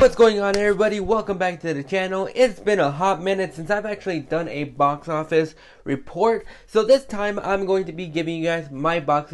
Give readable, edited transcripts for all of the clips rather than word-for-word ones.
What's going on, everybody? Welcome back to the channel. It's been a hot minute since I've actually done a box office report, so this time I'm going to be giving you guys my box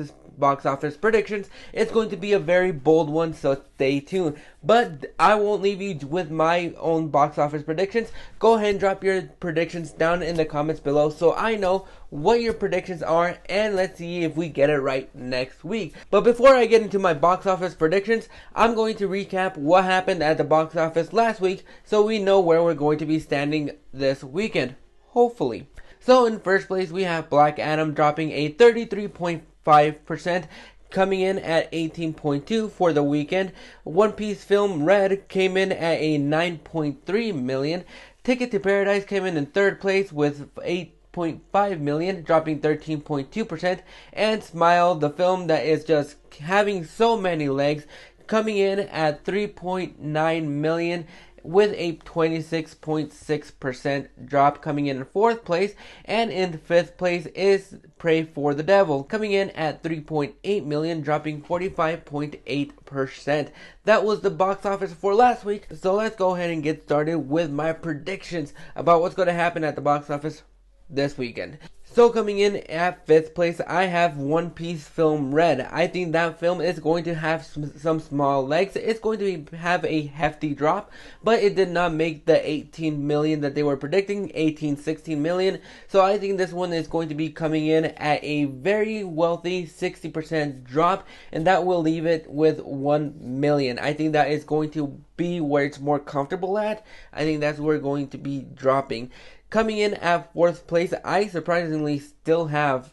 office predictions. It's going to be a very bold one, so stay tuned. But I won't leave you with my own box office predictions. Go ahead and drop your predictions down in the comments below so I know what your predictions are, and let's see if we get it right next week. But before I get into my box office predictions, I'm going to recap what happened at the box office last week so we know where we're going to be standing this weekend, hopefully. So in first place, we have Black Adam dropping a 33.5%, coming in at 18.2 for the weekend. One Piece film Red came in at a 9.3 million. Ticket to Paradise came in third place with 8.5 million, dropping 13.2%. And Smile, the film that is just having so many legs, coming in at 3.9 million with a 26.6% drop, coming in fourth place. And in fifth place is Pray for the Devil, coming in at 3.8 million, dropping 45.8%. That was the box office for last week, so let's go ahead and get started with my predictions about what's going to happen at the box office this weekend. So coming in at fifth place, I have One Piece film Red. I think that film is going to have some small legs. It's going to have a hefty drop, but it did not make the 18 million that they were predicting, 16 million. So I think this one is going to be coming in at a very wealthy 60% drop, and that will leave it with 1 million. I think that is going to be where it's more comfortable at. I think that's where it's going to be dropping. Coming in at fourth place, I surprisingly still have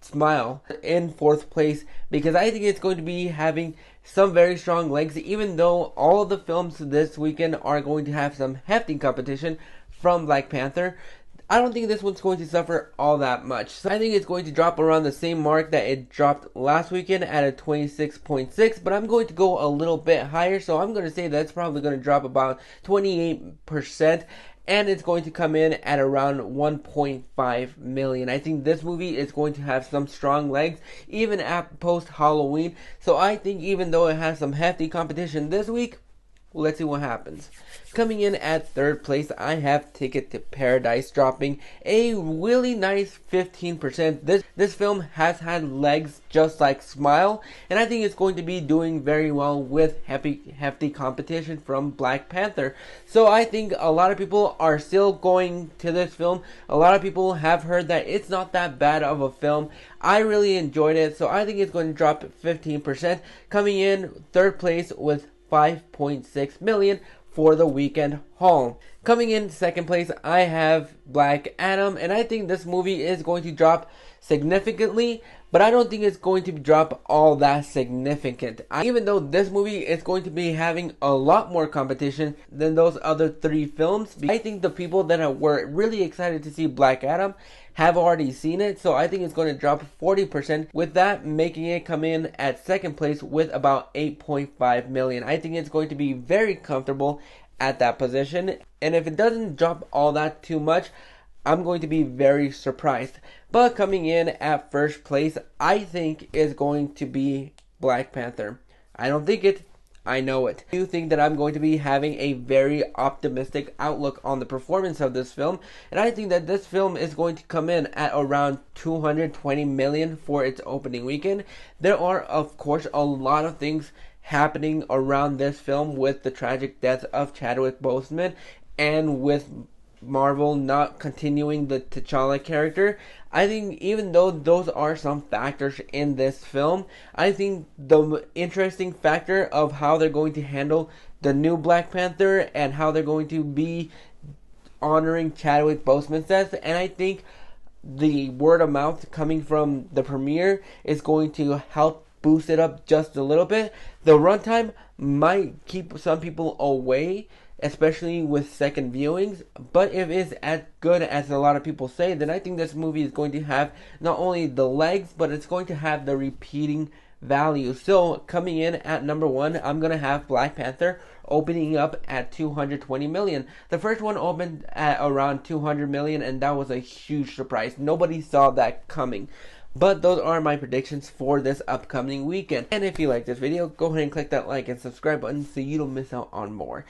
Smile in fourth place because I think it's going to be having some very strong legs, even though all of the films this weekend are going to have some hefty competition from Black Panther. I don't think this one's going to suffer all that much. So I think it's going to drop around the same mark that it dropped last weekend at a 26.6, but I'm going to go a little bit higher, so I'm going to say that's probably going to drop about 28%. And it's going to come in at around 1.5 million. I think this movie is going to have some strong legs, even at post-Halloween. So I think even though it has some hefty competition this week, let's see what happens. Coming in at third place, I have Ticket to Paradise dropping a really nice 15%. This film has had legs just like Smile, and I think it's going to be doing very well with hefty competition from Black Panther. So I think a lot of people are still going to this film. A lot of people have heard that it's not that bad of a film. I really enjoyed it, so I think it's going to drop 15%, coming in third place with 5.6 million for the weekend haul. Coming in second place, I have Black Adam, and I think this movie is going to drop significantly, but I don't think it's going to drop all that significant. Even though this movie is going to be having a lot more competition than those other three films, I think the people that were really excited to see Black Adam have already seen it, so I think it's going to drop 40%, with that making it come in at second place with about 8.5 million. I think it's going to be very comfortable at that position, and if it doesn't drop all that too much, I'm going to be very surprised. But coming in at first place, I think is going to be Black Panther. I don't think it, I know it. I do think that I'm going to be having a very optimistic outlook on the performance of this film, and I think that this film is going to come in at around 220 million for its opening weekend. There are, of course, a lot of things happening around this film with the tragic death of Chadwick Boseman and with Marvel not continuing the T'Challa character. I think even though those are some factors in this film, I think the interesting factor of how they're going to handle the new Black Panther and how they're going to be honoring Chadwick Boseman's death, and I think the word of mouth coming from the premiere is going to help boost it up just a little bit. The runtime might keep some people away, especially with second viewings, but if it's as good as a lot of people say, then I think this movie is going to have not only the legs, but it's going to have the repeating value. So coming in at number one, I'm going to have Black Panther opening up at 220 million. The first one opened at around 200 million, and that was a huge surprise. Nobody saw that coming. But those are my predictions for this upcoming weekend. And if you like this video, go ahead and click that like and subscribe button so you don't miss out on more.